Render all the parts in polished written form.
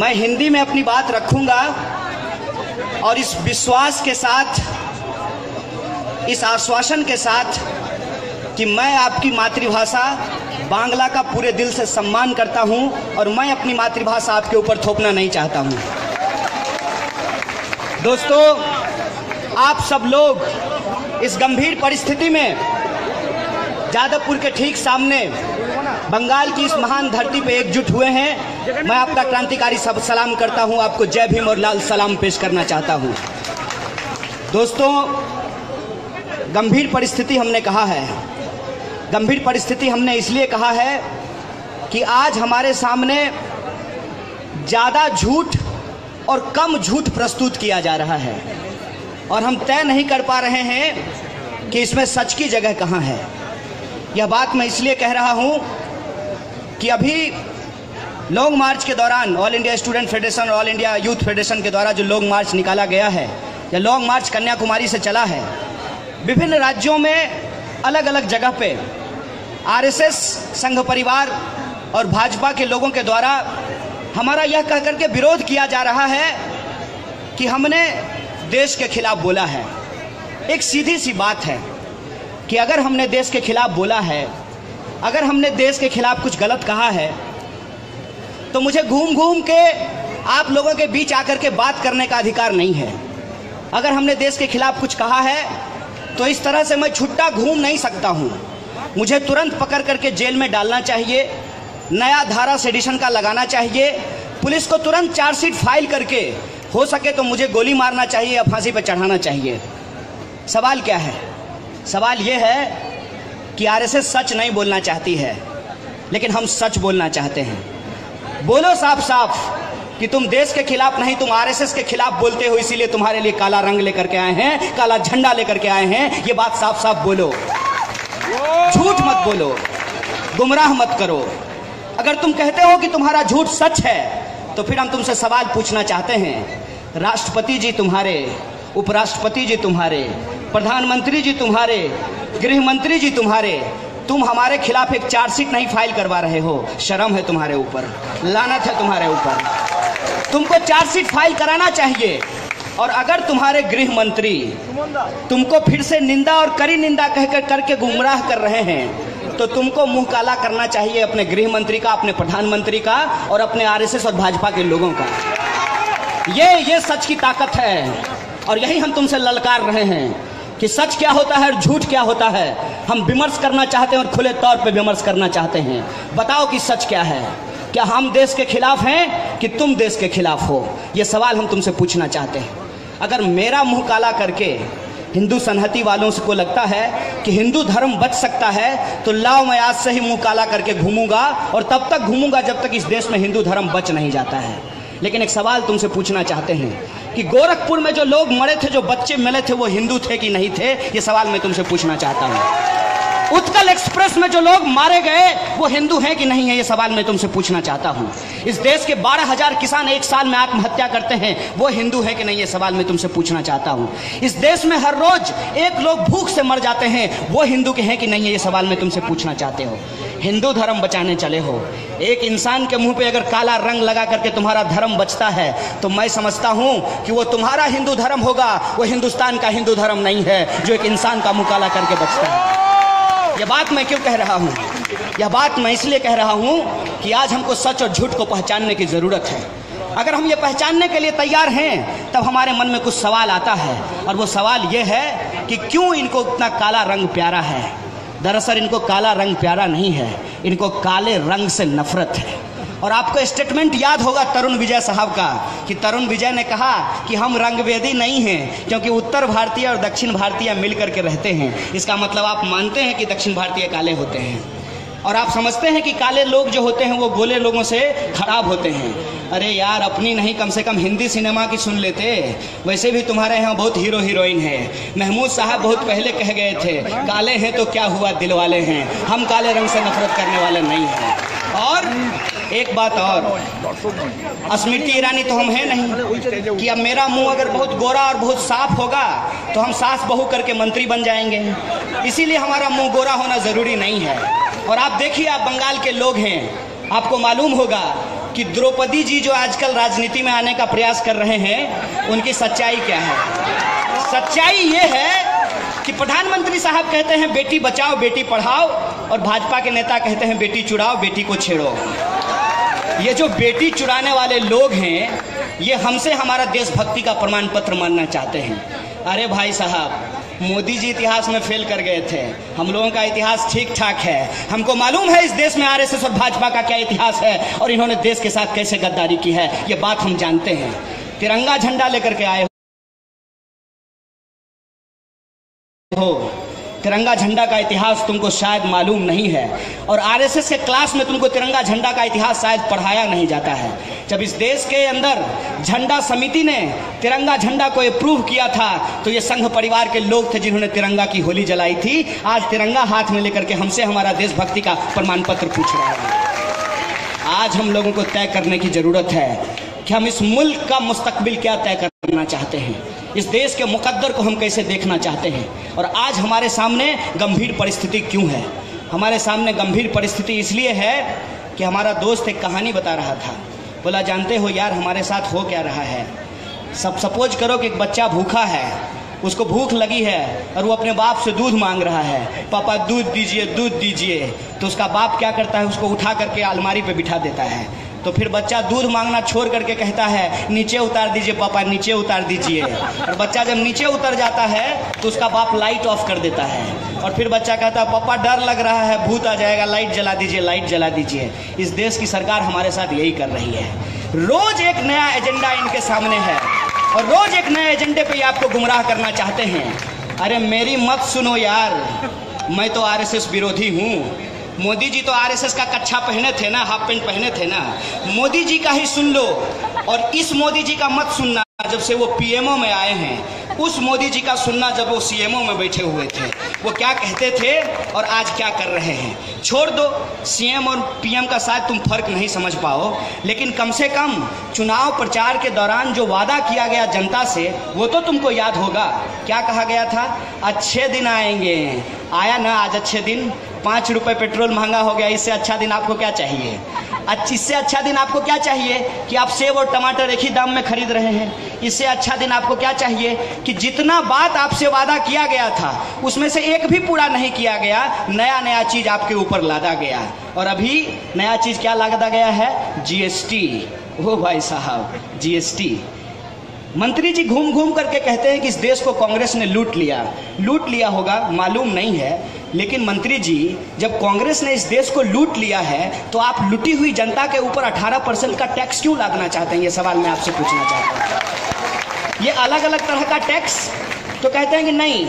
मैं हिंदी में अपनी बात रखूंगा और इस विश्वास के साथ, इस आश्वासन के साथ कि मैं आपकी मातृभाषा बांग्ला का पूरे दिल से सम्मान करता हूं और मैं अपनी मातृभाषा आपके ऊपर थोपना नहीं चाहता हूं। दोस्तों, आप सब लोग इस गंभीर परिस्थिति में जादवपुर के ठीक सामने बंगाल की इस महान धरती पे एकजुट हुए हैं। मैं आपका क्रांतिकारी सब सलाम करता हूं, आपको जय भीम और लाल सलाम पेश करना चाहता हूं। दोस्तों, गंभीर परिस्थिति हमने कहा है, गंभीर परिस्थिति हमने इसलिए कहा है कि आज हमारे सामने ज़्यादा झूठ और कम झूठ प्रस्तुत किया जा रहा है और हम तय नहीं कर पा रहे हैं कि इसमें सच की जगह कहाँ है। यह बात मैं इसलिए कह रहा हूँ कि अभी लॉन्ग मार्च के दौरान ऑल इंडिया स्टूडेंट फेडरेशन और ऑल इंडिया यूथ फेडरेशन के द्वारा जो लॉन्ग मार्च निकाला गया है, यह लॉन्ग मार्च कन्याकुमारी से चला है। विभिन्न राज्यों में अलग अलग जगह पे आरएसएस, संघ परिवार और भाजपा के लोगों के द्वारा हमारा यह कह करके विरोध किया जा रहा है कि हमने देश के खिलाफ बोला है। एक सीधी सी बात है कि अगर हमने देश के खिलाफ बोला है, अगर हमने देश के खिलाफ कुछ गलत कहा है, तो मुझे घूम घूम के आप लोगों के बीच आकर के बात करने का अधिकार नहीं है। अगर हमने देश के खिलाफ कुछ कहा है तो इस तरह से मैं छुट्टा घूम नहीं सकता हूँ। मुझे तुरंत पकड़ करके जेल में डालना चाहिए, नया धारा सेडिशन का लगाना चाहिए, पुलिस को तुरंत चार्जशीट फाइल करके हो सके तो मुझे गोली मारना चाहिए या फांसी पर चढ़ाना चाहिए। सवाल क्या है? सवाल यह है कि आरएसएस सच नहीं बोलना चाहती है, लेकिन हम सच बोलना चाहते हैं। बोलो साफ साफ कि तुम देश के खिलाफ नहीं, तुम आरएसएस के खिलाफ बोलते हो, इसीलिए तुम्हारे लिए काला रंग लेकर के आए हैं, काला झंडा लेकर के आए हैं। ये बात साफ साफ बोलो, झूठ मत बोलो, गुमराह मत करो। अगर तुम कहते हो कि तुम्हारा झूठ सच है तो फिर हम तुमसे सवाल पूछना चाहते हैं। राष्ट्रपति जी तुम्हारे, उपराष्ट्रपति जी तुम्हारे, प्रधानमंत्री जी तुम्हारे, गृह मंत्री जी तुम्हारे, तुम हमारे खिलाफ एक चार्जशीट नहीं फाइल करवा रहे हो। शर्म है तुम्हारे ऊपर, लानत है तुम्हारे ऊपर। तुमको चार्जशीट फाइल कराना चाहिए। और अगर तुम्हारे गृह मंत्री तुमको फिर से निंदा और कड़ी निंदा कहकर करके गुमराह कर रहे हैं तो तुमको मुंह काला करना चाहिए अपने गृह मंत्री का, अपने प्रधानमंत्री का और अपने आरएसएस और भाजपा के लोगों का। ये सच की ताकत है और यही हम तुमसे ललकार रहे हैं कि सच क्या होता है और झूठ क्या होता है। हम विमर्श करना चाहते हैं और खुले तौर पे विमर्श करना चाहते हैं। बताओ कि सच क्या है? क्या हम देश के खिलाफ हैं कि तुम देश के खिलाफ हो? ये सवाल हम तुमसे पूछना चाहते हैं। अगर मेरा मुंह काला करके हिंदू संहति वालों को लगता है कि हिंदू धर्म बच सकता है तो लाओ, मैं आज से ही मुंह काला करके घूमूंगा और तब तक घूमूंगा जब तक इस देश में हिंदू धर्म बच नहीं जाता है। लेकिन एक सवाल तुमसे पूछना चाहते हैं कि गोरखपुर में जो लोग मरे थे, जो बच्चे मिले थे, वो हिंदू थे कि नहीं थे? ये सवाल मैं तुमसे पूछना चाहता हूँ। उत्कल एक्सप्रेस में जो लोग मारे गए वो हिंदू हैं कि नहीं है? ये सवाल मैं तुमसे पूछना चाहता हूँ। इस देश के 12,000 किसान एक साल में आत्महत्या करते हैं, वो हिंदू है कि नहीं? ये सवाल मैं तुमसे पूछना चाहता हूँ। इस देश में हर रोज एक लोग भूख से मर जाते हैं, वो हिंदू के हैं कि नहीं है? ये सवाल मैं तुमसे पूछना चाहते हो। हिंदू धर्म बचाने चले हो। एक इंसान के मुंह पे अगर काला रंग लगा करके तुम्हारा धर्म बचता है तो मैं समझता हूं कि वो तुम्हारा हिंदू धर्म होगा, वो हिंदुस्तान का हिंदू धर्म नहीं है जो एक इंसान का मुंह काला करके बचता है। यह बात मैं क्यों कह रहा हूं? यह बात मैं इसलिए कह रहा हूं कि आज हमको सच और झूठ को पहचानने की जरूरत है। अगर हम ये पहचानने के लिए तैयार हैं तब हमारे मन में कुछ सवाल आता है और वो सवाल ये है कि क्यों इनको इतना काला रंग प्यारा है। दरअसल इनको काला रंग प्यारा नहीं है, इनको काले रंग से नफरत है। और आपको स्टेटमेंट याद होगा तरुण विजय साहब का कि तरुण विजय ने कहा कि हम रंगभेदी नहीं हैं क्योंकि उत्तर भारतीय और दक्षिण भारतीय मिलकर के रहते हैं। इसका मतलब आप मानते हैं कि दक्षिण भारतीय काले होते हैं और आप समझते हैं कि काले लोग जो होते हैं वो गोले लोगों से खराब होते हैं। अरे यार, अपनी नहीं कम से कम हिंदी सिनेमा की सुन लेते। वैसे भी तुम्हारे यहाँ बहुत हीरो हीरोइन है। महमूद साहब बहुत पहले कह गए थे, काले हैं तो क्या हुआ, दिल वाले हैं। हम काले रंग से नफरत करने वाले नहीं हैं। और एक बात और, स्मृति ईरानी तो हम हैं नहीं कि अब मेरा मुंह अगर बहुत गोरा और बहुत साफ होगा तो हम सास बहू करके मंत्री बन जाएंगे। इसीलिए हमारा मुंह गोरा होना जरूरी नहीं है। और आप देखिए, आप बंगाल के लोग हैं, आपको मालूम होगा कि द्रौपदी जी जो आजकल राजनीति में आने का प्रयास कर रहे हैं, उनकी सच्चाई क्या है। सच्चाई ये है कि प्रधानमंत्री साहब कहते हैं बेटी बचाओ बेटी पढ़ाओ, और भाजपा के नेता कहते हैं बेटी चुराओ बेटी को छेड़ो। ये जो बेटी चुराने वाले लोग हैं, ये हमसे हमारा देशभक्ति का प्रमाण पत्र मानना चाहते हैं। अरे भाई साहब, मोदी जी इतिहास में फेल कर गए थे, हम लोगों का इतिहास ठीक ठाक है। हमको मालूम है इस देश में आरएसएस और भाजपा का क्या इतिहास है और इन्होंने देश के साथ कैसे गद्दारी की है, ये बात हम जानते हैं। तिरंगा झंडा लेकर के आए हो, तिरंगा झंडा का इतिहास तुमको शायद मालूम नहीं है, और आरएसएस के क्लास में तुमको तिरंगा झंडा का इतिहास शायद पढ़ाया नहीं जाता है। जब इस देश के अंदर झंडा समिति ने तिरंगा झंडा को अप्रूव किया था, तो ये संघ परिवार के लोग थे जिन्होंने तिरंगा की होली जलाई थी। आज तिरंगा हाथ में लेकर के हमसे हमारा देशभक्ति का प्रमाण पत्र पूछ रहे हैं। आज हम लोगों को तय करने की जरूरत है कि हम इस मुल्क का मुस्तकबिल क्या तय करना चाहते हैं, इस देश के मुकद्दर को हम कैसे देखना चाहते हैं। और आज हमारे सामने गंभीर परिस्थिति क्यों है? हमारे सामने गंभीर परिस्थिति इसलिए है कि हमारा दोस्त एक कहानी बता रहा था। बोला जानते हो यार हमारे साथ हो क्या रहा है। सपोज करो कि एक बच्चा भूखा है, उसको भूख लगी है और वो अपने बाप से दूध मांग रहा है, पापा दूध दीजिए दूध दीजिए। तो उसका बाप क्या करता है, उसको उठा करके अलमारी पे बिठा देता है। तो फिर बच्चा दूध मांगना छोड़ करके कहता है नीचे उतार दीजिए पापा नीचे उतार दीजिए। और बच्चा जब नीचे उतर जाता है तो उसका बाप लाइट ऑफ कर देता है, और फिर बच्चा कहता है पापा डर लग रहा है भूत आ जाएगा, लाइट जला दीजिए लाइट जला दीजिए। इस देश की सरकार हमारे साथ यही कर रही है। रोज एक नया एजेंडा इनके सामने है और रोज एक नए एजेंडे पे आपको गुमराह करना चाहते हैं। अरे मेरी मत सुनो यार, मैं तो आरएसएस विरोधी हूँ। मोदी जी तो आरएसएस का कच्छा पहने थे ना, हाफ पैंट पहने थे ना। मोदी जी का ही सुन लो, और इस मोदी जी का मत सुनना जब से वो पीएमओ में आए हैं। उस मोदी जी का सुनना जब वो सीएमओ में बैठे हुए थे, वो क्या कहते थे और आज क्या कर रहे हैं। छोड़ दो सीएम और पीएम का शायद तुम फर्क नहीं समझ पाओ, लेकिन कम से कम चुनाव प्रचार के दौरान जो वादा किया गया जनता से, वो तो तुमको याद होगा। क्या कहा गया था, अच्छे दिन आएंगे। आया ना आज अच्छे दिन? 5 रुपए पेट्रोल महंगा हो गया, इससे अच्छा दिन आपको क्या चाहिए? इससे अच्छा दिन आपको क्या चाहिए कि आप सेब और टमाटर एक ही दाम में खरीद रहे हैं? इससे अच्छा दिन आपको क्या चाहिए कि जितना बात आपसे वादा किया गया था उसमें से एक भी पूरा नहीं किया गया, नया नया चीज आपके ऊपर लादा गया। और अभी नया चीज क्या लादा गया है? जीएसटी। ओ भाई साहब, जीएसटी। मंत्री जी घूम घूम करके कहते हैं कि इस देश को कांग्रेस ने लूट लिया होगा, मालूम नहीं है। लेकिन मंत्री जी, जब कांग्रेस ने इस देश को लूट लिया है तो आप लूटी हुई जनता के ऊपर 18% का टैक्स क्यों लादना चाहते हैं? ये सवाल मैं आपसे पूछना चाहता हूँ। ये अलग अलग तरह का टैक्स, तो कहते हैं कि नहीं,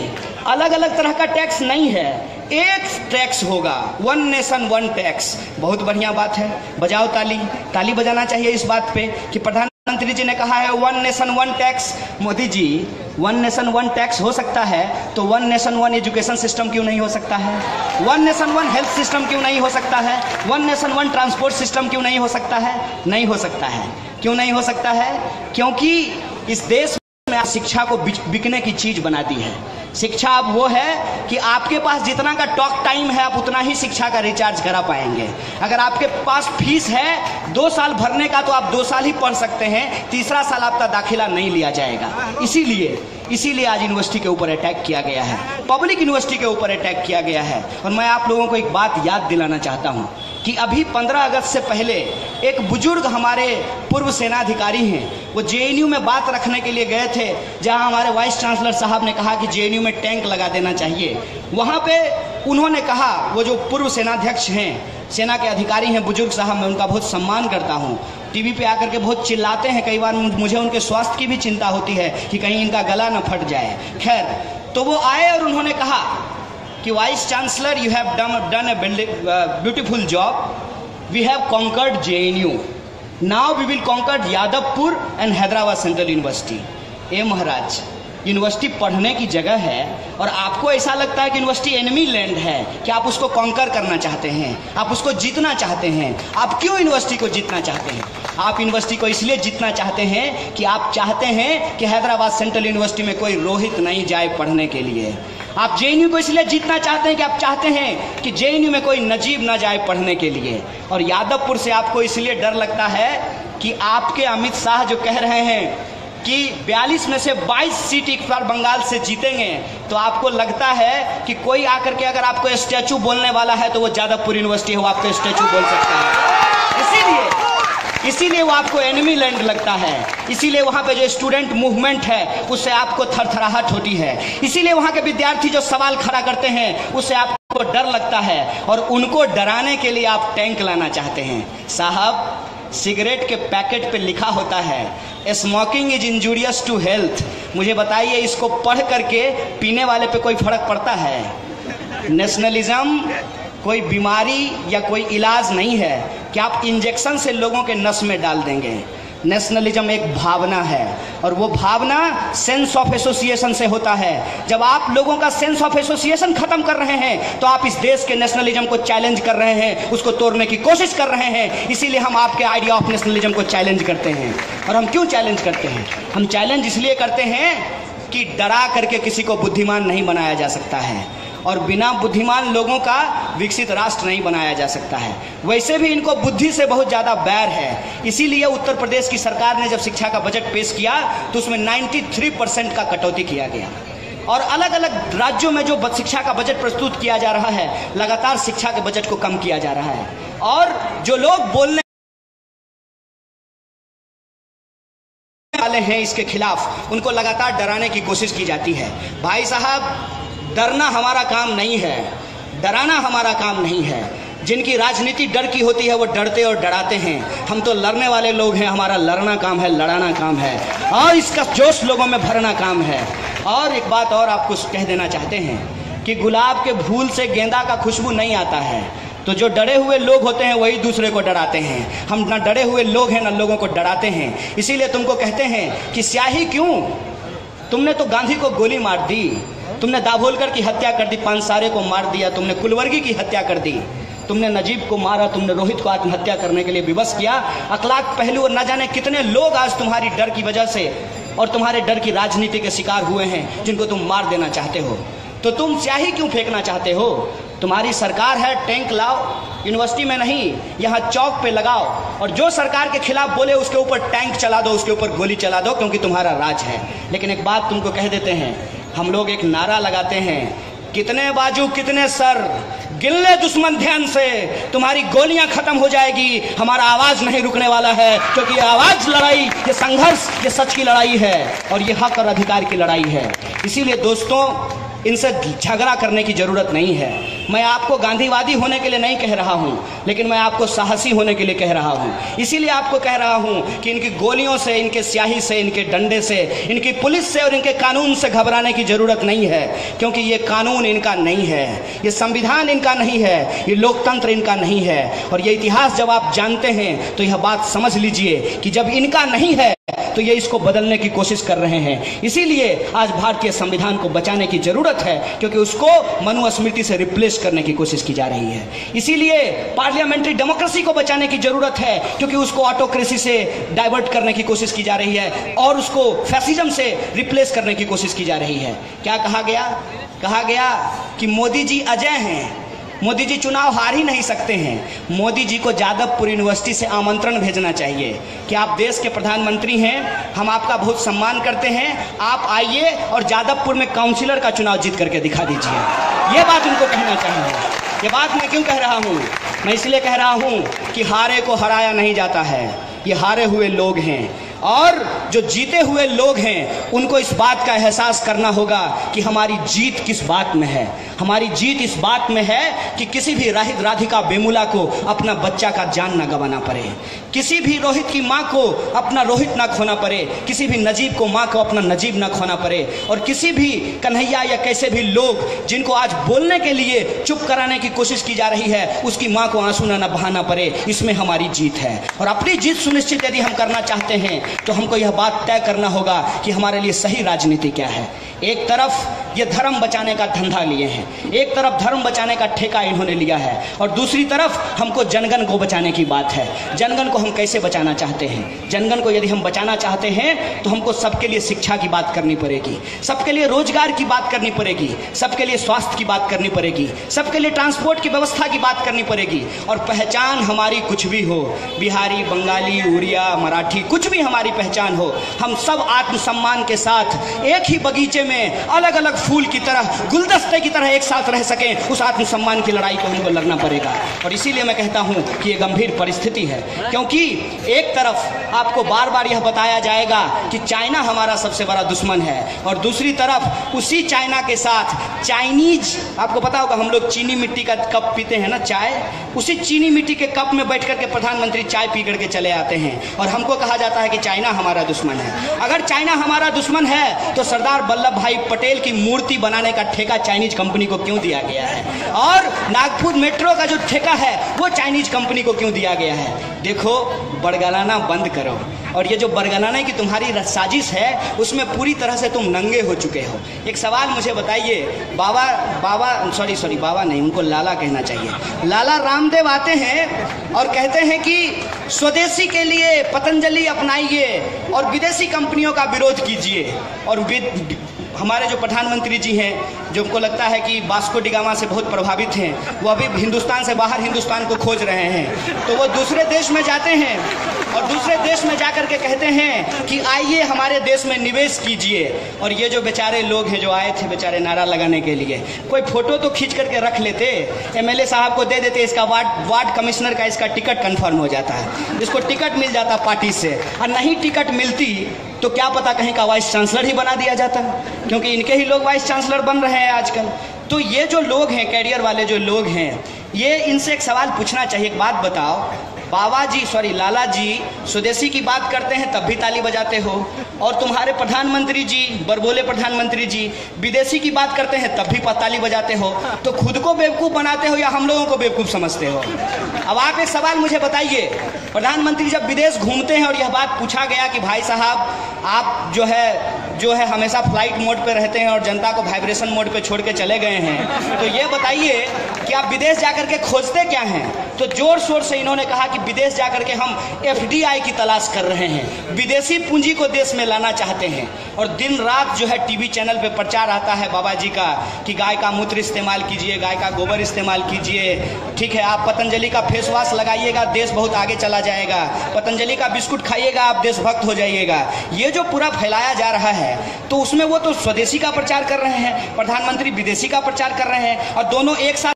अलग अलग तरह का टैक्स नहीं है, एक टैक्स होगा, 1 नेशन 1 टैक्स। बहुत बढ़िया बात है, बजाओ ताली। ताली बजाना चाहिए इस बात पे कि प्रधानमंत्री जी ने कहा है 1 nation 1 tax. Modi ji, 1 nation 1 tax हो सकता है तो 1 नेशन 1 एजुकेशन सिस्टम क्यों नहीं हो सकता है? 1 नेशन 1 हेल्थ सिस्टम क्यों नहीं हो सकता है? 1 नेशन 1 ट्रांसपोर्ट सिस्टम क्यों नहीं हो सकता है? नहीं हो सकता है। क्यों नहीं हो सकता है? क्योंकि इस देश में शिक्षा को बिकने की चीज बना दी है। शिक्षा अब वो है कि आपके पास जितना का टॉक टाइम है आप उतना ही शिक्षा का रिचार्ज करा पाएंगे। अगर आपके पास फीस है 2 साल भरने का तो आप 2 साल ही पढ़ सकते हैं, तीसरा साल आपका दाखिला नहीं लिया जाएगा। इसीलिए आज यूनिवर्सिटी के ऊपर अटैक किया गया है, पब्लिक यूनिवर्सिटी के ऊपर अटैक किया गया है। और मैं आप लोगों को एक बात याद दिलाना चाहता हूँ कि अभी 15 अगस्त से पहले एक बुजुर्ग हमारे पूर्व सेनाधिकारी हैं, वो जेएनयू में बात रखने के लिए गए थे, जहां हमारे वाइस चांसलर साहब ने कहा कि जेएनयू में टैंक लगा देना चाहिए। वहां पे उन्होंने कहा, वो जो पूर्व सेनाध्यक्ष हैं, सेना के अधिकारी हैं, बुजुर्ग साहब, मैं उनका बहुत सम्मान करता हूं, टीवी पे आकर के बहुत चिल्लाते हैं, कई बार मुझे उनके स्वास्थ्य की भी चिंता होती है कि कहीं इनका गला न फट जाए। खैर, तो वो आए और उन्होंने कहा कि vice chancellor, you have done a beautiful job, we have conquered JNU, now we will conquer Jadavpur and Hyderabad central university. ए महाराज, यूनिवर्सिटी पढ़ने की जगह है और आपको ऐसा लगता है कि यूनिवर्सिटी एनिमी लैंड है, कि आप उसको कॉन्कर करना चाहते हैं, आप उसको जीतना चाहते हैं। आप क्यों यूनिवर्सिटी को जीतना चाहते हैं? आप यूनिवर्सिटी को इसलिए जीतना चाहते हैं कि आप चाहते हैं कि हैदराबाद सेंट्रल यूनिवर्सिटी में कोई रोहित नहीं जाए पढ़ने के लिए। आप जेएनयू को इसलिए जीतना चाहते हैं कि आप चाहते हैं कि जेएनयू में कोई नजीब ना जाए पढ़ने के लिए, और यादवपुर से आपको इसलिए डर लगता है कि आपके अमित शाह जो कह रहे हैं कि 42 में से 22 सीट इस बार बंगाल से जीतेंगे, तो आपको लगता है कि कोई आकर के अगर आपको स्टैचू बोलने वाला है तो वो यादवपुर यूनिवर्सिटी है, वो आपको स्टैचू बोल सकता है। इसीलिए वो आपको एनिमी लैंड लगता है, इसीलिए वहाँ पे जो स्टूडेंट मूवमेंट है उससे आपको थरथराहट होती है, इसीलिए वहाँ के विद्यार्थी जो सवाल खड़ा करते हैं उससे आपको डर लगता है, और उनको डराने के लिए आप टैंक लाना चाहते हैं। साहब, सिगरेट के पैकेट पे लिखा होता है smoking is injurious to health. मुझे बताइए, इसको पढ़ करके पीने वाले पे कोई फर्क पड़ता है? नेशनलिज्म कोई बीमारी या कोई इलाज नहीं है कि आप इंजेक्शन से लोगों के नस में डाल देंगे। नेशनलिज्म एक भावना है, और वो भावना सेंस ऑफ एसोसिएशन से होता है। जब आप लोगों का सेंस ऑफ एसोसिएशन खत्म कर रहे हैं तो आप इस देश के नेशनलिज्म को चैलेंज कर रहे हैं, उसको तोड़ने की कोशिश कर रहे हैं। इसीलिए हम आपके आइडिया ऑफ नेशनलिज्म को चैलेंज करते हैं। और हम क्यों चैलेंज करते हैं? हम चैलेंज इसलिए करते हैं कि डरा करके किसी को बुद्धिमान नहीं बनाया जा सकता है, और बिना बुद्धिमान लोगों का विकसित राष्ट्र नहीं बनाया जा सकता है। वैसे भी इनको बुद्धि से बहुत ज़्यादा बैर है। इसीलिए उत्तर प्रदेश की सरकार ने जब शिक्षा का बजट पेश किया तो उसमें 93% का कटौती किया गया, और अलग अलग राज्यों में जो शिक्षा का बजट प्रस्तुत किया जा रहा है, लगातार शिक्षा के बजट को कम किया जा रहा है। और जो लोग बोलने वाले हैं इसके खिलाफ, उनको लगातार डराने की कोशिश की जाती है। भाई साहब, डरना हमारा काम नहीं है, डराना हमारा काम नहीं है। जिनकी राजनीति डर की होती है वो डरते और डराते हैं। हम तो लड़ने वाले लोग हैं, हमारा लड़ना काम है, लड़ाना काम है, और इसका जोश लोगों में भरना काम है। और एक बात और आपको कह देना चाहते हैं कि गुलाब के फूल से गेंदा का खुशबू नहीं आता है, तो जो डरे हुए लोग होते हैं वही दूसरे को डराते हैं। हम ना डरे हुए लोग हैं ना लोगों को डराते हैं। इसीलिए तुमको कहते हैं कि स्याही क्यों? तुमने तो गांधी को गोली मार दी, तुमने दाभोलकर की हत्या कर दी, पानसारे को मार दिया, तुमने कुलवर्गी की हत्या कर दी, तुमने नजीब को मारा, तुमने रोहित को आत्महत्या करने के लिए विवश किया। अखलाक पहलू और न जाने कितने लोग आज तुम्हारी डर की वजह से और तुम्हारे डर की राजनीति के शिकार हुए हैं, जिनको तुम मार देना चाहते हो। तो तुम स्याही क्यों फेंकना चाहते हो? तुम्हारी सरकार है, टैंक लाओ, यूनिवर्सिटी में नहीं, यहाँ चौक पे लगाओ, और जो सरकार के खिलाफ बोले उसके ऊपर टैंक चला दो, उसके ऊपर गोली चला दो, क्योंकि तुम्हारा राज है। लेकिन एक बात तुमको कह देते हैं, हम लोग एक नारा लगाते हैं, कितने बाजू कितने सर, गिन ले दुश्मन ध्यान से, तुम्हारी गोलियां खत्म हो जाएगी, हमारा आवाज नहीं रुकने वाला है, क्योंकि ये आवाज लड़ाई, ये संघर्ष, ये सच की लड़ाई है, और ये हक और अधिकार की लड़ाई है। इसीलिए दोस्तों, इनसे झगड़ा करने की जरूरत नहीं है। मैं आपको गांधीवादी होने के लिए नहीं कह रहा हूं, लेकिन मैं आपको साहसी होने के लिए कह रहा हूं। इसीलिए आपको कह रहा हूं कि इनकी गोलियों से, इनके स्याही से, इनके डंडे से, इनकी पुलिस से और इनके कानून से घबराने की जरूरत नहीं है, क्योंकि ये कानून इनका नहीं है, ये संविधान इनका नहीं है, ये लोकतंत्र इनका नहीं है। और ये इतिहास जब आप जानते हैं तो यह बात समझ लीजिए कि जब इनका नहीं है तो ये इसको बदलने की कोशिश कर रहे हैं। इसीलिए आज भारतीय संविधान को बचाने की जरूरत है, क्योंकि उसको मनुस्मृति से रिप्लेस करने की कोशिश की जा रही है। इसीलिए पार्लियामेंट्री डेमोक्रेसी को बचाने की जरूरत है, क्योंकि उसको ऑटोक्रेसी से डाइवर्ट करने की कोशिश की जा रही है, और उसको फैसिज्म से रिप्लेस करने की कोशिश की जा रही है। क्या कहा गया? कहा गया कि मोदी जी अजय हैं, मोदी जी चुनाव हार ही नहीं सकते हैं। मोदी जी को यादवपुर यूनिवर्सिटी से आमंत्रण भेजना चाहिए कि आप देश के प्रधानमंत्री हैं, हम आपका बहुत सम्मान करते हैं, आप आइए और यादवपुर में काउंसिलर का चुनाव जीत करके दिखा दीजिए। ये बात उनको कहना चाहिए। ये बात मैं क्यों कह रहा हूँ? मैं इसलिए कह रहा हूँ कि हारे को हराया नहीं जाता है, ये हारे हुए लोग हैं, और जो जीते हुए लोग हैं उनको इस बात का एहसास करना होगा कि हमारी जीत किस बात में है। हमारी जीत इस बात में है कि किसी भी राधिका बेमुला को अपना बच्चा का जान ना गंवाना पड़े, किसी भी रोहित की माँ को अपना रोहित ना खोना पड़े, किसी भी नजीब को माँ को अपना नजीब ना खोना पड़े, और किसी भी कन्हैया या कैसे भी लोग जिनको आज बोलने के लिए चुप कराने की कोशिश की जा रही है, उसकी माँ को आंसू ना बहाना पड़े। इसमें हमारी जीत है, और अपनी जीत सुनिश्चित यदि हम करना चाहते हैं तो हमको यह बात तय करना होगा कि हमारे लिए सही राजनीति क्या है। एक तरफ ये धर्म बचाने का धंधा लिए हैं, एक तरफ धर्म बचाने का ठेका इन्होंने लिया है, और दूसरी तरफ हमको जनगण को बचाने की बात है। जनगण को हम कैसे बचाना चाहते हैं? जनगण को यदि हम बचाना चाहते हैं तो हमको सबके लिए शिक्षा की बात करनी पड़ेगी, सबके लिए रोजगार की बात करनी पड़ेगी, सबके लिए स्वास्थ्य की बात करनी पड़ेगी, सबके लिए ट्रांसपोर्ट की व्यवस्था की बात करनी पड़ेगी। और पहचान हमारी कुछ भी हो, बिहारी, बंगाली, उड़िया, मराठी, कुछ भी हमारी पहचान हो, हम सब आत्मसम्मान के साथ एक ही बगीचे में अलग अलग फूल की तरह, गुलदस्ते की तरह एक साथ रह सकें, उस आत्मसम्मान की लड़ाई को हमको लड़ना पड़ेगा। और इसीलिए मैं कहता हूं कि ये गंभीर परिस्थिति है, क्योंकि एक तरफ आपको बार बार यह बताया जाएगा कि चाइना हमारा सबसे बड़ा दुश्मन है, और दूसरी तरफ उसी चाइना के साथ चाइनीज, आपको पता होगा हम लोग चीनी मिट्टी का कप पीते हैं ना चाय, उसी चीनी मिट्टी के कप में बैठ करके प्रधानमंत्री चाय पी करके चले आते हैं, और हमको कहा जाता है कि चाइना हमारा दुश्मन है। अगर चाइना हमारा दुश्मन है तो सरदार वल्लभ भाई पटेल की मूर्ति बनाने का ठेका चाइनीज कंपनी को क्यों दिया गया है, और नागपुर मेट्रो का जो ठेका है वो चाइनीज कंपनी को क्यों दिया गया है? देखो, बड़गलाना बंद करो, और ये जो बरगलाने की तुम्हारी साजिश है उसमें पूरी तरह से तुम नंगे हो चुके हो। एक सवाल मुझे बताइए, बाबा नहीं, उनको लाला कहना चाहिए। लाला रामदेव आते हैं और कहते हैं कि स्वदेशी के लिए पतंजलि अपनाइए और विदेशी कंपनियों का विरोध कीजिए। और हमारे जो प्रधानमंत्री जी हैं, जो हमको लगता है कि वास्को डी गामा से बहुत प्रभावित हैं, वो अभी हिंदुस्तान से बाहर हिंदुस्तान को खोज रहे हैं, तो वो दूसरे देश में जाते हैं और दूसरे देश में जाकर के कहते हैं कि आइए हमारे देश में निवेश कीजिए। और ये जो बेचारे लोग हैं जो आए थे बेचारे नारा लगाने के लिए, कोई फोटो तो खींच करके रख लेते, एमएलए साहब को दे देते, इसका वार्ड कमिश्नर का इसका टिकट कंफर्म हो जाता है, इसको टिकट मिल जाता पार्टी से। और नहीं टिकट मिलती तो क्या पता कहीं का वाइस चांसलर ही बना दिया जाता, क्योंकि इनके ही लोग वाइस चांसलर बन रहे हैं आजकल। तो ये जो लोग हैं, कैरियर वाले जो लोग हैं, ये इनसे एक सवाल पूछना चाहिए। एक बात बताओ, लाला जी स्वदेशी की बात करते हैं तब भी ताली बजाते हो, और तुम्हारे प्रधानमंत्री जी, बरबोले प्रधानमंत्री जी, विदेशी की बात करते हैं तब भी ताली बजाते हो। तो खुद को बेवकूफ़ बनाते हो या हम लोगों को बेवकूफ़ समझते हो? अब आप एक सवाल मुझे बताइए, प्रधानमंत्री जब विदेश घूमते हैं और यह बात पूछा गया कि भाई साहब आप जो है हमेशा फ्लाइट मोड पे रहते हैं और जनता को वाइब्रेशन मोड पे छोड़ के चले गए हैं, तो ये बताइए कि आप विदेश जाकर के खोजते क्या हैं? तो जोर शोर से इन्होंने कहा कि विदेश जाकर के हम एफडीआई की तलाश कर रहे हैं, विदेशी पूंजी को देश में लाना चाहते हैं। और दिन रात जो है टीवी चैनल पे प्रचार आता है बाबा जी का कि गाय का मूत्र इस्तेमाल कीजिए, गाय का गोबर इस्तेमाल कीजिए, ठीक है, आप पतंजलि का फेस वॉश लगाइएगा, देश बहुत आगे चला जाएगा, पतंजलि का बिस्कुट खाइएगा, आप देशभक्त हो जाइएगा। ये जो पूरा फैलाया जा रहा है, तो उसमें वो तो स्वदेशी का प्रचार कर रहे हैं, प्रधानमंत्री विदेशी का प्रचार कर रहे हैं, और दोनों एक साथ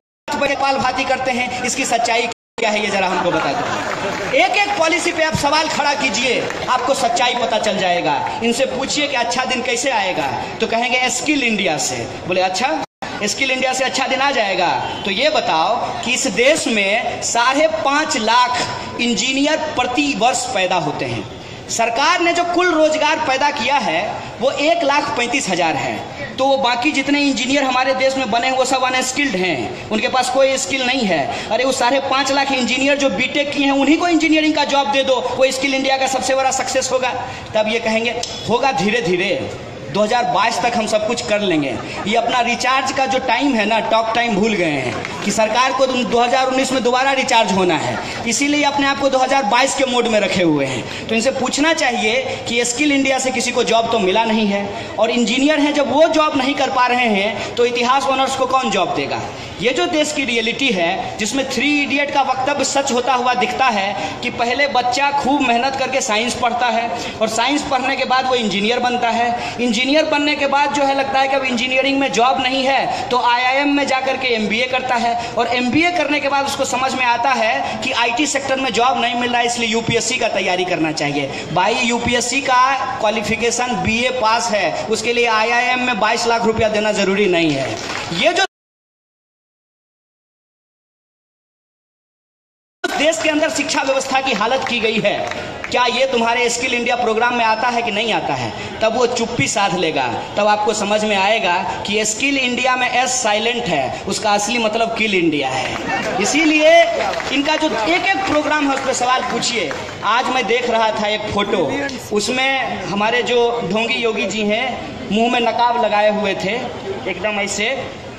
पाल भाती करते हैं। इसकी सच्चाई क्या है ये जरा हमको बता दो। एक एक पॉलिसी पे आप सवाल खड़ा कीजिए, आपको सच्चाई पता चल जाएगा। इनसे पूछिए कि अच्छा दिन कैसे आएगा, तो कहेंगे स्किल इंडिया से। बोले अच्छा, स्किल इंडिया से अच्छा दिन आ जाएगा? तो ये बताओ कि इस देश में 5.5 लाख इंजीनियर प्रति वर्ष पैदा होते हैं। सरकार ने जो कुल रोजगार पैदा किया है वो 1,35,000 है, तो वो बाकी जितने इंजीनियर हमारे देश में बने वो सब अनस्किल्ड हैं, उनके पास कोई स्किल नहीं है। अरे वो 5.5 लाख इंजीनियर जो बीटेक किए हैं उन्हीं को इंजीनियरिंग का जॉब दे दो, वो स्किल इंडिया का सबसे बड़ा सक्सेस होगा। तब ये कहेंगे होगा धीरे धीरे, 2022 तक हम सब कुछ कर लेंगे। ये अपना रिचार्ज का जो टाइम है ना, टॉक टाइम भूल गए हैं कि सरकार को 2019 में दोबारा रिचार्ज होना है, इसीलिए अपने आप को 2022 के मोड में रखे हुए हैं। तो इनसे पूछना चाहिए कि स्किल इंडिया से किसी को जॉब तो मिला नहीं है, और इंजीनियर हैं जब वो जॉब नहीं कर पा रहे हैं तो इतिहास ऑनर्स को कौन जॉब देगा? ये जो देश की रियलिटी है, जिसमें 3 इडियट का वक्तव्य सच होता हुआ दिखता है कि पहले बच्चा खूब मेहनत करके साइंस पढ़ता है, और साइंस पढ़ने के बाद वो इंजीनियर बनता है, इंजीनियर बनने के बाद जो है लगता है कि अब इंजीनियरिंग में जॉब नहीं है तो IIM में जाकर के MBA करता है, और MBA करने के बाद उसको समझ में आता है कि IT सेक्टर में जॉब नहीं मिल रहा है, इसलिए UPSC का तैयारी करना चाहिए। भाई UPSC का क्वालिफिकेशन BA पास है, उसके लिए IIM में 22 लाख रुपया देना जरूरी नहीं है। ये जो देश देश के अंदर शिक्षा व्यवस्था की हालत की गई है, क्या ये तुम्हारे स्किल इंडिया प्रोग्राम में आता है कि नहीं आता है? तब वो चुप्पी साध लेगा, तब आपको समझ में आएगा कि स्किल इंडिया में एस साइलेंट है, उसका असली मतलब किल इंडिया है। इसीलिए इनका जो एक एक प्रोग्राम है उस पर सवाल पूछिए। आज मैं देख रहा था एक फोटो, उसमें हमारे जो ढोंगी योगी जी हैं मुंह में नकाब लगाए हुए थे, एकदम ऐसे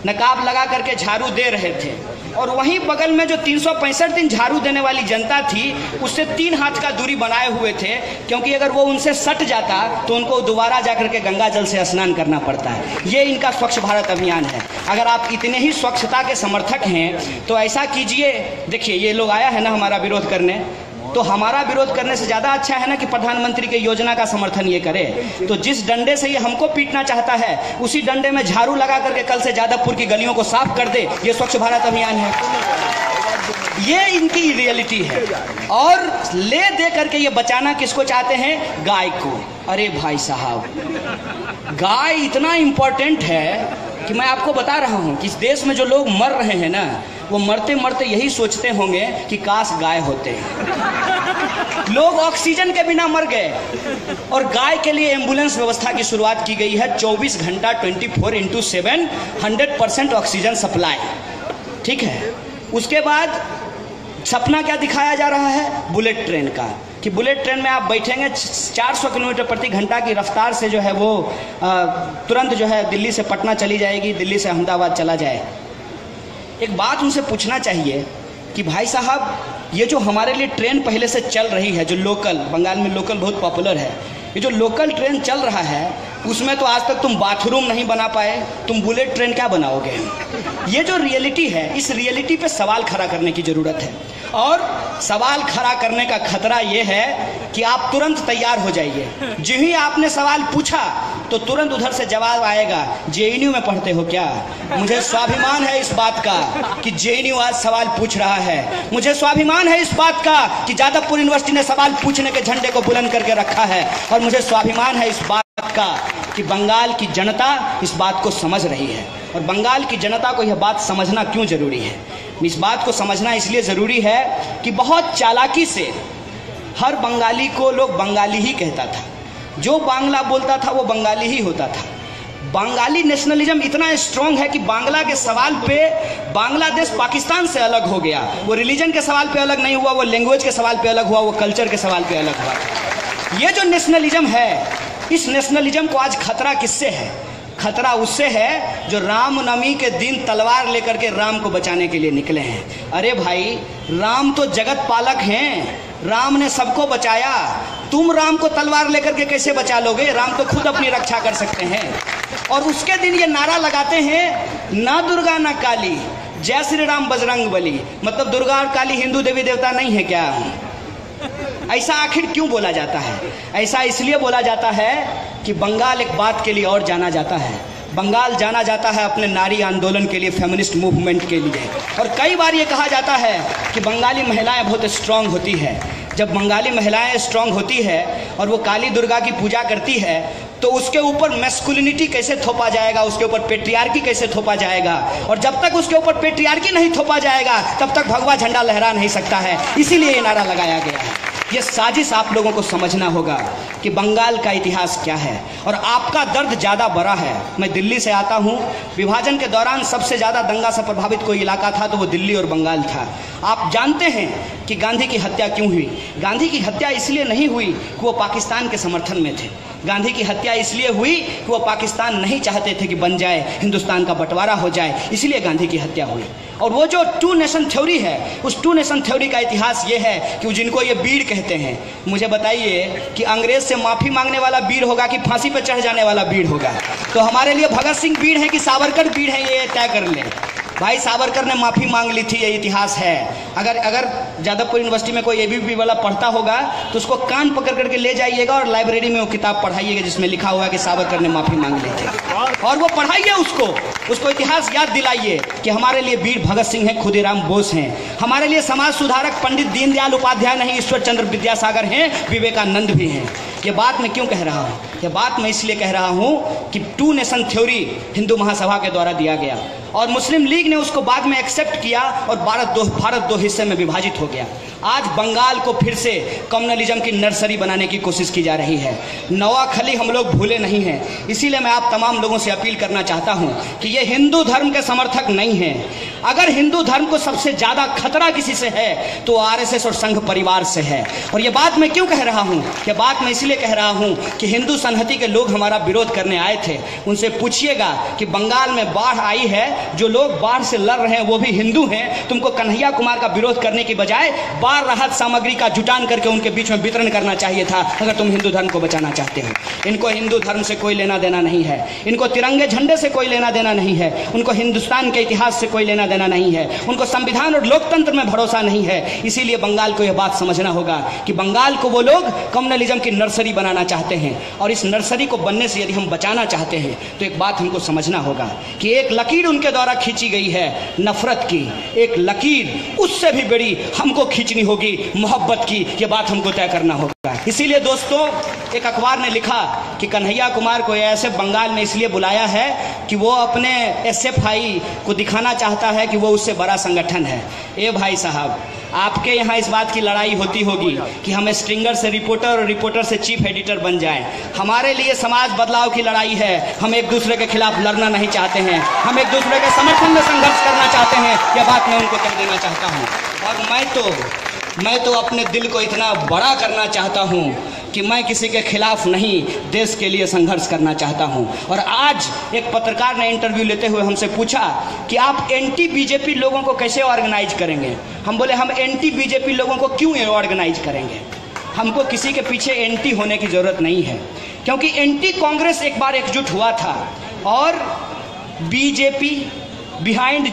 नकाब लगा करके झाड़ू दे रहे थे, और वहीं बगल में जो 365 दिन झाड़ू देने वाली जनता थी उससे 3 हाथ का दूरी बनाए हुए थे, क्योंकि अगर वो उनसे सट जाता तो उनको दोबारा जाकर के गंगा जल से स्नान करना पड़ता है। ये इनका स्वच्छ भारत अभियान है। अगर आप इतने ही स्वच्छता के समर्थक हैं तो ऐसा कीजिए, देखिए ये लोग आया है ना हमारा विरोध करने, तो हमारा विरोध करने से ज़्यादा अच्छा है ना कि प्रधानमंत्री के योजना का समर्थन ये करे। तो जिस डंडे से ये हमको पीटना चाहता है उसी डंडे में झाड़ू लगा करके कल से जादवपुर की गलियों को साफ कर दे। ये स्वच्छ भारत अभियान है, ये इनकी रियलिटी है। और ले दे करके ये बचाना किसको चाहते हैं? गाय को। अरे भाई साहब, गाय इतना इम्पोर्टेंट है कि मैं आपको बता रहा हूँ कि इस देश में जो लोग मर रहे हैं ना, वो मरते मरते यही सोचते होंगे कि काश गाय होते हैं। लोग ऑक्सीजन के बिना मर गए और गाय के लिए एम्बुलेंस व्यवस्था की शुरुआत की गई है। 24 घंटा 24x7 100% ऑक्सीजन सप्लाई, ठीक है। उसके बाद सपना क्या दिखाया जा रहा है? बुलेट ट्रेन का, कि बुलेट ट्रेन में आप बैठेंगे 400 किलोमीटर प्रति घंटा की रफ्तार से जो है वो तुरंत जो है दिल्ली से पटना चली जाएगी, दिल्ली से अहमदाबाद चला जाए। एक बात उनसे पूछना चाहिए कि भाई साहब, ये जो हमारे लिए ट्रेन पहले से चल रही है, जो लोकल, बंगाल में लोकल बहुत पॉपुलर है, ये जो लोकल ट्रेन चल रहा है उसमें तो आज तक तुम बाथरूम नहीं बना पाए, तुम बुलेट ट्रेन क्या बनाओगे? ये जो रियलिटी है, इस रियलिटी पे सवाल खड़ा करने की ज़रूरत है। और सवाल खड़ा करने का खतरा ये है कि आप तुरंत तैयार हो जाइए। जो ही आपने सवाल पूछा तो तुरंत उधर से जवाब आएगा, जेएनयू में पढ़ते हो क्या? मुझे स्वाभिमान है इस बात का कि जेएनयू आज सवाल पूछ रहा है। मुझे स्वाभिमान है इस बात का कि जादवपुर यूनिवर्सिटी ने सवाल पूछने के झंडे को बुलंद करके रखा है। और मुझे स्वाभिमान है इस बात का कि बंगाल की जनता इस बात को समझ रही है। और बंगाल की जनता को यह बात समझना क्यों ज़रूरी है? इस बात को समझना इसलिए ज़रूरी है कि बहुत चालाकी से हर बंगाली को लोग बंगाली ही कहता था, जो बांग्ला बोलता था वो बंगाली ही होता था। बंगाली नेशनलिज्म इतना स्ट्रॉन्ग है कि बांग्ला के सवाल पे बांग्लादेश पाकिस्तान से अलग हो गया। वो रिलीजन के सवाल पे अलग नहीं हुआ, वो लैंग्वेज के सवाल पे अलग हुआ, वो कल्चर के सवाल पे अलग हुआ। ये जो नेशनलिज्म है, इस नेशनलिज्म को आज खतरा किससे है? खतरा उससे है जो रामनवमी के दिन तलवार लेकर के राम को बचाने के लिए निकले हैं। अरे भाई, राम तो जगत पालक हैं, राम ने सबको बचाया, तुम राम को तलवार लेकर के कैसे बचा लोगे? राम तो खुद अपनी रक्षा कर सकते हैं। और उसके दिन ये नारा लगाते हैं, ना दुर्गा ना काली, जय श्री राम बजरंग बली। मतलब दुर्गा और काली हिंदू देवी देवता नहीं है क्या? ऐसा आखिर क्यों बोला जाता है? ऐसा इसलिए बोला जाता है कि बंगाल एक बात के लिए और जाना जाता है। बंगाल जाना जाता है अपने नारी आंदोलन के लिए, फेमिनिस्ट मूवमेंट के लिए। और कई बार ये कहा जाता है कि बंगाली महिलाएं बहुत स्ट्रांग होती है। जब बंगाली महिलाएं स्ट्रांग होती है और वो काली दुर्गा की पूजा करती है तो उसके ऊपर मैस्कुलिनिटी कैसे थोपा जाएगा, उसके ऊपर पेट्रियार्की कैसे थोपा जाएगा। और जब तक उसके ऊपर पेट्रियार्की नहीं थोपा जाएगा तब तक भगवा झंडा लहरा नहीं सकता है। इसीलिए ये नारा लगाया गया है। ये साजिश आप लोगों को समझना होगा कि बंगाल का इतिहास क्या है और आपका दर्द ज़्यादा बड़ा है। मैं दिल्ली से आता हूँ। विभाजन के दौरान सबसे ज़्यादा दंगा से प्रभावित कोई इलाका था तो वो दिल्ली और बंगाल था। आप जानते हैं कि गांधी की हत्या क्यों हुई? गांधी की हत्या इसलिए नहीं हुई कि वो पाकिस्तान के समर्थन में थे। गांधी की हत्या इसलिए हुई कि वो पाकिस्तान नहीं चाहते थे कि बन जाए, हिंदुस्तान का बंटवारा हो जाए, इसलिए गांधी की हत्या हुई। और वो जो 2 नेशन थ्योरी है, उस 2 नेशन थ्योरी का इतिहास ये है कि जिनको ये बीड़ कहते हैं, मुझे बताइए कि अंग्रेज से माफ़ी मांगने वाला बीड़ होगा कि फांसी पर चढ़ जाने वाला बीड़ होगा? तो हमारे लिए भगत सिंह बीड़ है कि सावरकर बीड़ है, ये तय कर लें। भाई सावरकर ने माफ़ी मांग ली थी, ये इतिहास है। अगर जादवपुर यूनिवर्सिटी में कोई एबीवीपी वाला पढ़ता होगा तो उसको कान पकड़ करके ले जाइएगा और लाइब्रेरी में वो किताब पढ़ाइएगा जिसमें लिखा हुआ है कि सावरकर ने माफ़ी मांग ली थी। और वो पढ़ाइए, उसको इतिहास याद दिलाइए कि हमारे लिए वीर भगत सिंह हैं, खुदीराम बोस हैं। हमारे लिए समाज सुधारक पंडित दीनदयाल उपाध्याय नहीं, ईश्वर चंद्र विद्यासागर हैं, विवेकानंद भी हैं। ये बात मैं क्यों कह रहा हूँ? ये बात मैं इसलिए कह रहा हूँ कि 2 नेशन थ्योरी हिंदू महासभा के द्वारा दिया गया। और मुस्लिम लीग ने उसको बाद में एक्सेप्ट किया और भारत दो हिस्से में विभाजित हो गया। आज बंगाल को फिर से कम्युनलिज्म की नर्सरी बनाने की कोशिश की जा रही है। नवाखली हम लोग भूले नहीं हैं। इसीलिए मैं आप तमाम लोगों से अपील करना चाहता हूं कि ये हिंदू धर्म के समर्थक नहीं हैं। अगर हिंदू धर्म को सबसे ज़्यादा खतरा किसी से है तो आरएसएस और संघ परिवार से है। और ये बात मैं क्यों कह रहा हूँ? ये बात मैं इसलिए कह रहा हूँ कि हिंदू संहति के लोग हमारा विरोध करने आए थे। उनसे पूछिएगा कि बंगाल में बाढ़ आई है, जो लोग बाढ़ से लड़ रहे हैं वो भी हिंदू हैं। तुमको कन्हैया कुमार का विरोध करने की बजाय बाढ़ राहत सामग्री का जुटान करके उनके बीच में वितरण करना चाहिए था, अगर तुम हिंदू धर्म को बचाना चाहते हो। इनको हिंदू धर्म से कोई लेना देना नहीं है, इनको तिरंगे झंडे से कोई लेना देना नहीं है, उनको हिंदुस्तान के इतिहास से कोई लेना देना नहीं है, उनको संविधान और लोकतंत्र में भरोसा नहीं है। इसीलिए बंगाल को यह बात समझना होगा कि बंगाल को वो लोग कम्युनलिज्म की नर्सरी बनाना चाहते हैं, और इस नर्सरी को बनने से यदि हम बचाना चाहते हैं तो एक बात हमको समझना होगा कि एक लकीर उनके द्वारा खींची गई है नफरत की, एक लकीर उससे भी बड़ी हमको खींचनी होगी मोहब्बत की। यह बात हमको तय करना होगा। इसीलिए दोस्तों, एक अखबार ने लिखा कि कन्हैया कुमार को ऐसे बंगाल में इसलिए बुलाया है कि वो अपने एसएफआई को दिखाना चाहता है कि वो उससे बड़ा संगठन है। ए भाई साहब, आपके यहाँ इस बात की लड़ाई होती होगी कि हम स्ट्रिंगर से रिपोर्टर और रिपोर्टर से चीफ एडिटर बन जाएं। हमारे लिए समाज बदलाव की लड़ाई है। हम एक दूसरे के खिलाफ लड़ना नहीं चाहते हैं, हम एक दूसरे के समर्थन में संघर्ष करना चाहते हैं। यह बात मैं उनको कह देना चाहता हूँ। और मैं तो अपने दिल को इतना बड़ा करना चाहता हूँ कि मैं किसी के खिलाफ नहीं, देश के लिए संघर्ष करना चाहता हूं। और आज एक पत्रकार ने इंटरव्यू लेते हुए हमसे पूछा कि आप एंटी बीजेपी लोगों को कैसे ऑर्गेनाइज करेंगे। हम बोले हम एंटी बीजेपी लोगों को क्यों ऑर्गेनाइज करेंगे? हमको किसी के पीछे एंटी होने की जरूरत नहीं है, क्योंकि एंटी कांग्रेस एक बार एकजुट हुआ था और बीजेपी बिहाइंड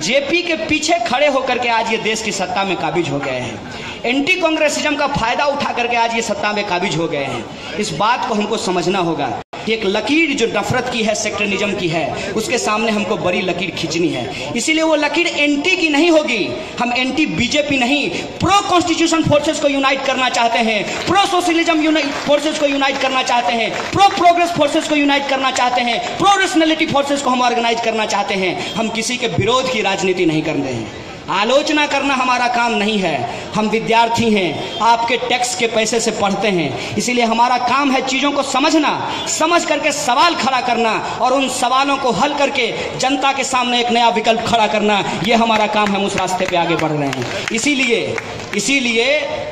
जेपी के पीछे खड़े होकर के आज ये देश की सत्ता में काबिज हो गए हैं। एंटी कांग्रेसिज्म का फायदा उठा करके आज ये सत्ता में काबिज हो गए हैं। इस बात को हमको समझना होगा कि एक लकीर जो नफरत की है, सेक्टरिज्म की है, उसके सामने हमको बड़ी लकीर खींचनी है। इसीलिए वो लकीर एंटी की नहीं होगी। हम एंटी बीजेपी नहीं, प्रो कॉन्स्टिट्यूशन फोर्सेस को यूनाइट करना चाहते हैं, प्रो सोशलिज्म फोर्सेस को यूनाइट करना चाहते हैं, प्रो प्रोग्रेस फोर्सेस को यूनाइट करना चाहते हैं, प्रो रेशनलिटी फोर्सेस को हम ऑर्गेनाइज करना चाहते हैं। हम किसी के विरोध की राजनीति नहीं करते हैं। आलोचना करना हमारा काम नहीं है। हम विद्यार्थी हैं, आपके टैक्स के पैसे से पढ़ते हैं, इसीलिए हमारा काम है चीज़ों को समझना, समझ करके सवाल खड़ा करना और उन सवालों को हल करके जनता के सामने एक नया विकल्प खड़ा करना। ये हमारा काम है। हम उस रास्ते पे आगे बढ़ रहे हैं। इसीलिए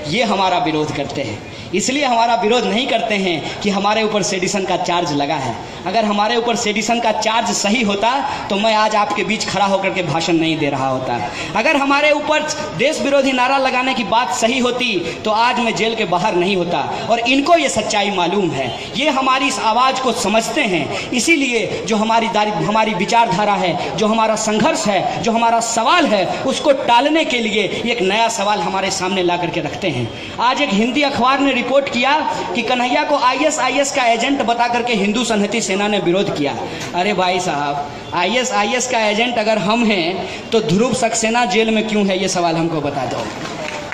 ये हमारा विरोध करते हैं। इसलिए हमारा विरोध नहीं करते हैं कि हमारे ऊपर सेडिशन का चार्ज लगा है। अगर हमारे ऊपर सेडिशन का चार्ज सही होता तो मैं आज आपके बीच खड़ा होकर के भाषण नहीं दे रहा होता। अगर हमारे ऊपर देश विरोधी नारा लगाने की बात सही होती तो आज मैं जेल के बाहर नहीं होता। और इनको ये सच्चाई मालूम है, ये हमारी इस आवाज़ को समझते हैं। इसीलिए जो हमारी विचारधारा है, जो हमारा संघर्ष है, जो हमारा सवाल है, उसको टालने के लिए एक नया सवाल हमारे सामने ला करके रखते हैं। आज एक हिंदी अखबार ने रिपोर्ट किया कि कन्हैया को आईएसआईएस का एजेंट बता करके हिंदू संहति सेना ने विरोध किया। अरे भाई साहब, आईएसआईएस का एजेंट अगर हम हैं तो ध्रुव सक्सेना जेल में क्यों है, ये सवाल हमको बता दो।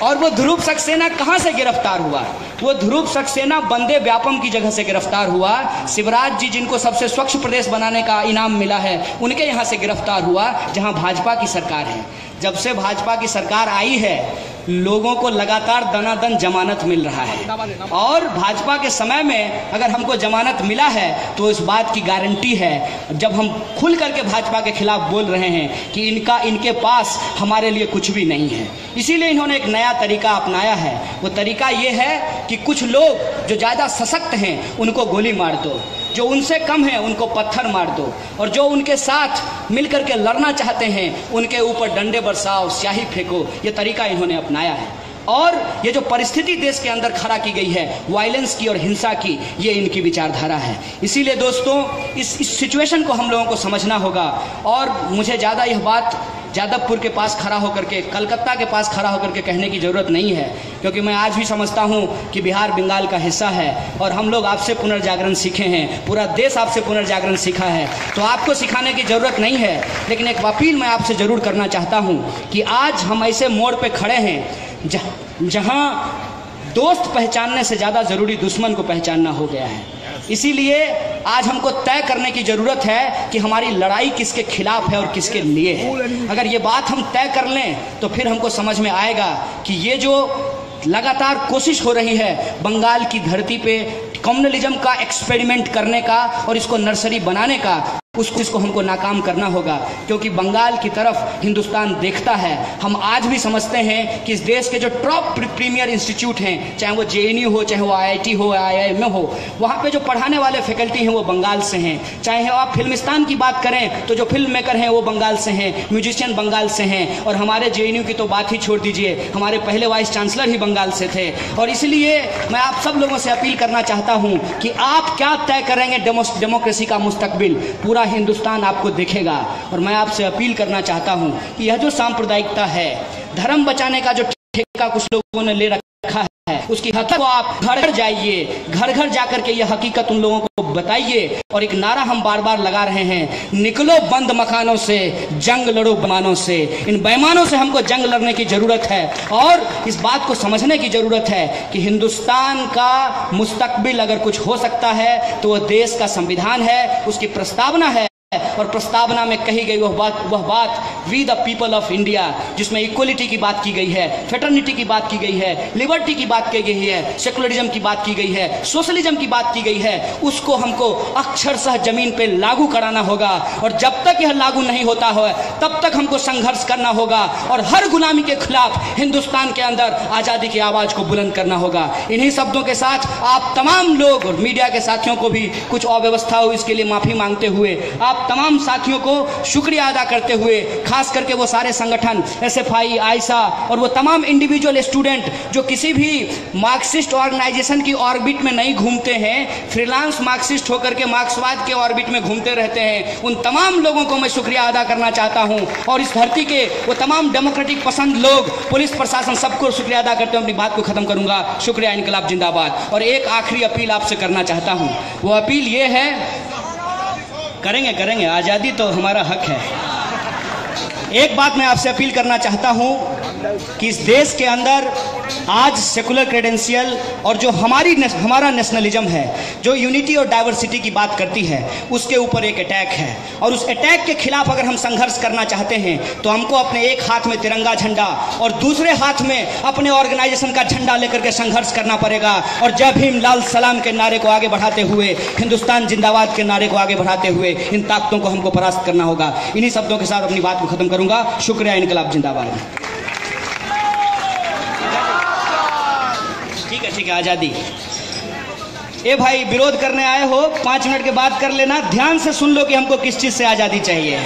और वो ध्रुव सक्सेना कहाँ से गिरफ्तार हुआ? वो ध्रुव सक्सेना बंदे व्यापम की जगह से गिरफ्तार हुआ। शिवराज जी, जिनको सबसे स्वच्छ प्रदेश बनाने का इनाम मिला है, उनके यहाँ से गिरफ्तार हुआ, जहाँ भाजपा की सरकार है। जब से भाजपा की सरकार आई है, लोगों को लगातार दनादन जमानत मिल रहा है। और भाजपा के समय में अगर हमको जमानत मिला है तो इस बात की गारंटी है, जब हम खुल करके भाजपा के खिलाफ बोल रहे हैं कि इनके पास हमारे लिए कुछ भी नहीं है। इसीलिए इन्होंने एक नया तरीका अपनाया है। वो तरीका ये है कि कुछ लोग जो ज़्यादा सशक्त हैं उनको गोली मार दो, जो उनसे कम है उनको पत्थर मार दो, और जो उनके साथ मिल करके लड़ना चाहते हैं उनके ऊपर डंडे बरसाओ, स्याही फेंको। ये तरीका इन्होंने अपनाया है। और ये जो परिस्थिति देश के अंदर खड़ा की गई है वायलेंस की और हिंसा की, ये इनकी विचारधारा है। इसीलिए दोस्तों, इस सिचुएशन को हम लोगों को समझना होगा। और मुझे ज़्यादा यह बात जादवपुर के पास खड़ा होकर के, कलकत्ता के पास खड़ा होकर के कहने की ज़रूरत नहीं है, क्योंकि मैं आज भी समझता हूँ कि बिहार बंगाल का हिस्सा है और हम लोग आपसे पुनर्जागरण सीखे हैं, पूरा देश आपसे पुनर्जागरण सीखा है, तो आपको सिखाने की ज़रूरत नहीं है। लेकिन एक अपील मैं आपसे ज़रूर करना चाहता हूँ कि आज हम ऐसे मोड़ पर खड़े हैं जहाँ दोस्त पहचानने से ज़्यादा ज़रूरी दुश्मन को पहचानना हो गया है। इसीलिए आज हमको तय करने की ज़रूरत है कि हमारी लड़ाई किसके खिलाफ है और किसके लिए है। अगर ये बात हम तय कर लें तो फिर हमको समझ में आएगा कि ये जो लगातार कोशिश हो रही है बंगाल की धरती पे कम्युनलिज्म का एक्सपेरिमेंट करने का और इसको नर्सरी बनाने का, उसको हमको नाकाम करना होगा। क्योंकि बंगाल की तरफ हिंदुस्तान देखता है। हम आज भी समझते हैं कि इस देश के जो टॉप प्रीमियर इंस्टीट्यूट हैं, चाहे वो JNU हो, चाहे वो IIT हो, IIM हो, वहाँ पे जो पढ़ाने वाले फैकल्टी हैं वो बंगाल से हैं। चाहे आप फिल्मिस्तान की बात करें तो जो फिल्म मेकर हैं वो बंगाल से हैं, म्यूजिशियन बंगाल से हैं। और हमारे JNU की तो बात ही छोड़ दीजिए, हमारे पहले वाइस चांसलर ही बंगाल से थे। और इसलिए मैं आप सब लोगों से अपील करना चाहता हूँ कि आप क्या तय करेंगे डेमोक्रेसी का मुस्तकबिल, पूरा हिंदुस्तान आपको देखेगा। और मैं आपसे अपील करना चाहता हूं कि यह जो सांप्रदायिकता है, धर्म बचाने का जो ठेका कुछ लोगों ने ले रखा है, उसकी हकीकत को आप घर घर जाइए, घर घर जाकर के यह हकीकत उन लोगों को बताइए। और एक नारा हम बार बार लगा रहे हैं, निकलो बंद मकानों से, जंग लड़ो बेईमानों से। इन बेईमानों से हमको जंग लड़ने की जरूरत है। और इस बात को समझने की जरूरत है कि हिंदुस्तान का मुस्तकबिल अगर कुछ हो सकता है तो वह देश का संविधान है, उसकी प्रस्तावना है। और प्रस्तावना में कही गई वह बात we the people of India, जिसमें इक्वलिटी की बात की गई है, फेटर्निटी की बात की गई है, लिबर्टी की बात की गई है, सेकुलरिज्म की बात की गई है, सोशलिज्म की बात की गई है, उसको हमको अक्षरशः जमीन पे लागू कराना होगा। और जब तक यह लागू नहीं होता है तब तक हमको संघर्ष करना होगा और हर गुलामी के खिलाफ हिंदुस्तान के अंदर आज़ादी की आवाज़ को बुलंद करना होगा। इन्हीं शब्दों के साथ आप तमाम लोग और मीडिया के साथियों को भी कुछ अव्यवस्था हो इसके लिए माफ़ी मांगते हुए, आप तमाम साथियों को शुक्रिया अदा करते हुए, खास करके वो सारे संगठन SFI, आयसा और वो तमाम इंडिविजुअल स्टूडेंट जो किसी भी मार्क्सिस्ट ऑर्गेनाइजेशन की ऑर्बिट में नहीं घूमते हैं, फ्रीलांस मार्क्सिस्ट होकर के मार्क्सवाद के ऑर्बिट में घूमते रहते हैं, उन तमाम लोगों को मैं शुक्रिया अदा करना चाहता हूं। और इस धरती के वो तमाम डेमोक्रेटिक पसंद लोग, पुलिस प्रशासन, सबको शुक्रिया अदा करते हुए अपनी बात को खत्म करूंगा। शुक्रिया, इनकलाब जिंदाबाद। और एक आखिरी अपील आपसे करना चाहता हूं, वो अपील ये है, करेंगे आज़ादी तो हमारा हक है। एक बात मैं आपसे अपील करना चाहता हूं कि इस देश के अंदर आज सेकुलर क्रेडेंशियल और जो हमारा नेशनलिज्म है, जो यूनिटी और डाइवर्सिटी की बात करती है, उसके ऊपर एक अटैक है। और उस अटैक के खिलाफ अगर हम संघर्ष करना चाहते हैं तो हमको अपने एक हाथ में तिरंगा झंडा और दूसरे हाथ में अपने ऑर्गेनाइजेशन का झंडा लेकर के संघर्ष करना पड़ेगा। और जय भीम लाल सलाम के नारे को आगे बढ़ाते हुए, हिंदुस्तान जिंदाबाद के नारे को आगे बढ़ाते हुए इन ताकतों को हमको परास्त करना होगा। इन्हीं शब्दों के साथ अपनी बात को खत्म करूंगा। शुक्रिया, इनकलाब जिंदाबाद। ठीक है, आज़ादी। ए भाई, विरोध करने आए हो 5 मिनट के बाद कर लेना, ध्यान से सुन लो कि हमको किस चीज से आज़ादी चाहिए।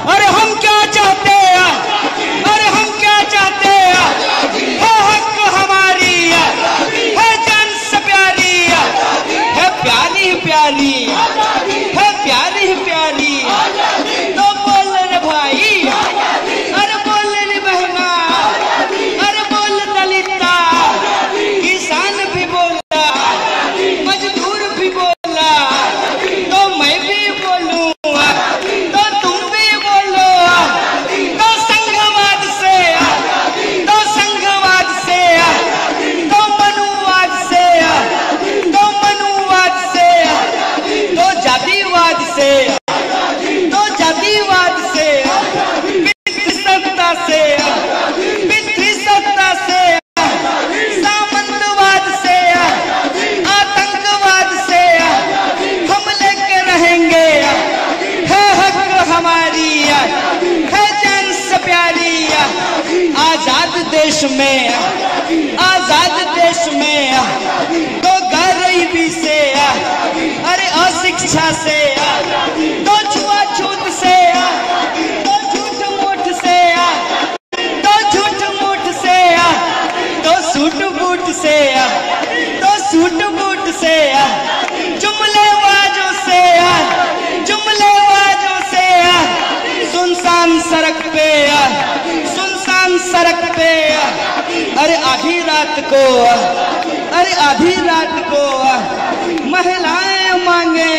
अरे हम क्या चाहते हैं, अरे हम क्या चाहते हैं, है हक हमारी, है जान से प्यारी, है प्यारी ही प्यारी, है प्यारी ही प्यारी। तो बोल रे भाई, अरे बोल रे बहना, अरे बोल दलिता, किसान भी बोला, मजदूर भी बोला, तो मैं भी बोलूंगा, तो तुम भी बोलो। तो संघवाद से, तो संघवाद से, तो मनुवाद से, तो मनुवाद से, तो जातिवाद से, तो जातिवाद से, पितृसत्ता से, पितृसत्ता से, सामंतवाद से, आतंकवाद से हम लेके रहेंगे। है हक हमारी, है जान से प्यारी। आजाद देश में, आजाद देश में, तो गरीबी से, अरे अशिक्षा से, तो छुआछूत से, तो झूठ मूठ से, तो झूठ मूठ से, तो सूट बूट से, तो सूट बूट से, जुमलेबाजों से, जुमलेबाजों से, सुनसान सड़क पे, सुनसान सड़क पे, अरे आधी रात को, अरे आधी रात को महिलाएं मांगे,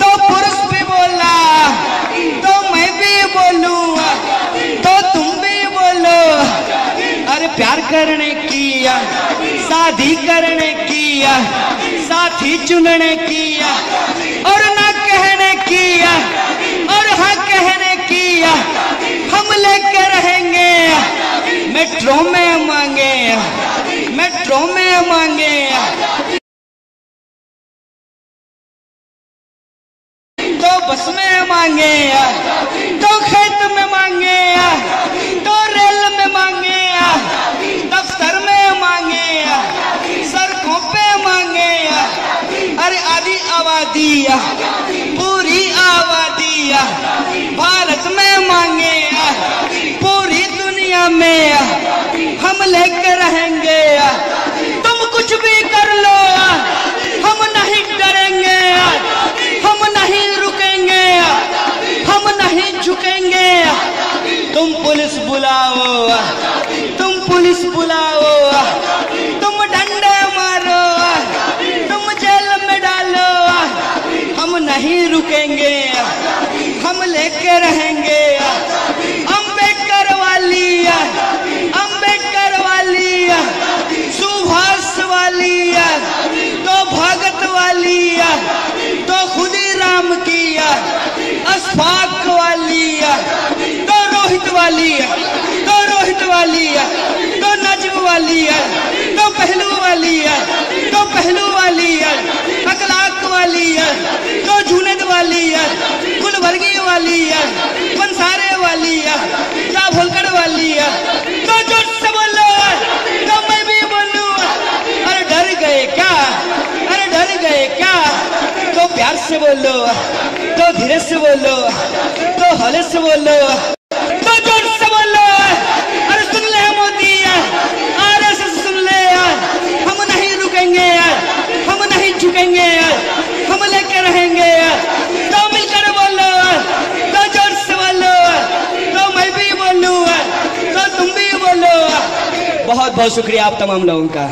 तो पुरुष भी बोला, तो मैं भी बोलूं, तो तुम भी बोलो। अरे प्यार करने की किया, शादी करने किया, साथी चुनने किया, और ना कहने किया और हाँ कहने किया। हम लेके रहेंगे मेट्रो में मांगे, मेट्रो में मांगे, तो बस में मांगे, तो खेत में मांगे, तो रेल में मांगे, दफ्तर में मांगे, सड़कों पे मांगे। अरे आधी आबादी, पूरी आबादी भारत में मांगे, पूरी दुनिया में हम लेकर रहेंगे। तुम कुछ भी कर लो, हम नहीं डरेंगे, हम नहीं रुकेंगे, हम नहीं झुकेंगे। तुम पुलिस बुलाओ, तुम पुलिस बुलाओ, तुम डंडे मारो, तुम जेल में डालो, हम नहीं रुकेंगे, हम लेके रहेंगे। अम्बेडकर वाली, अम्बेडकर वाली, सुभाष वाली, तो भगत वाली, तो खुदीराम की, अशफाक वाली, तो रोहित वाली, तो रोहित वाली, तो नजम वाली, तो पहलू वाली, तो पहलू वाली, अखलाक वाली, तो जुनैद वाली, गुलबर्गी वाली, पंसारे वाली, तो भोलकर वाली, तो जोर से बोलो, तो मैं भी बोलूं। अरे डर गए क्या, अरे डर गए क्या, तो प्यार से बोलो, तो धीरे से बोलो, तो हौले से बोलो, तो जोर से बोलो। अरे सुन ले मोदी, आरएसएस सुन ले, हम नहीं रुकेंगे, हम नहीं झुकेंगे, हम लेके रहेंगे। तो मिलकर बोलो, तो जोर से बोलो, तो मैं भी बोलूं, तो तुम भी बोलो। बहुत बहुत शुक्रिया आप तमाम लोगों का।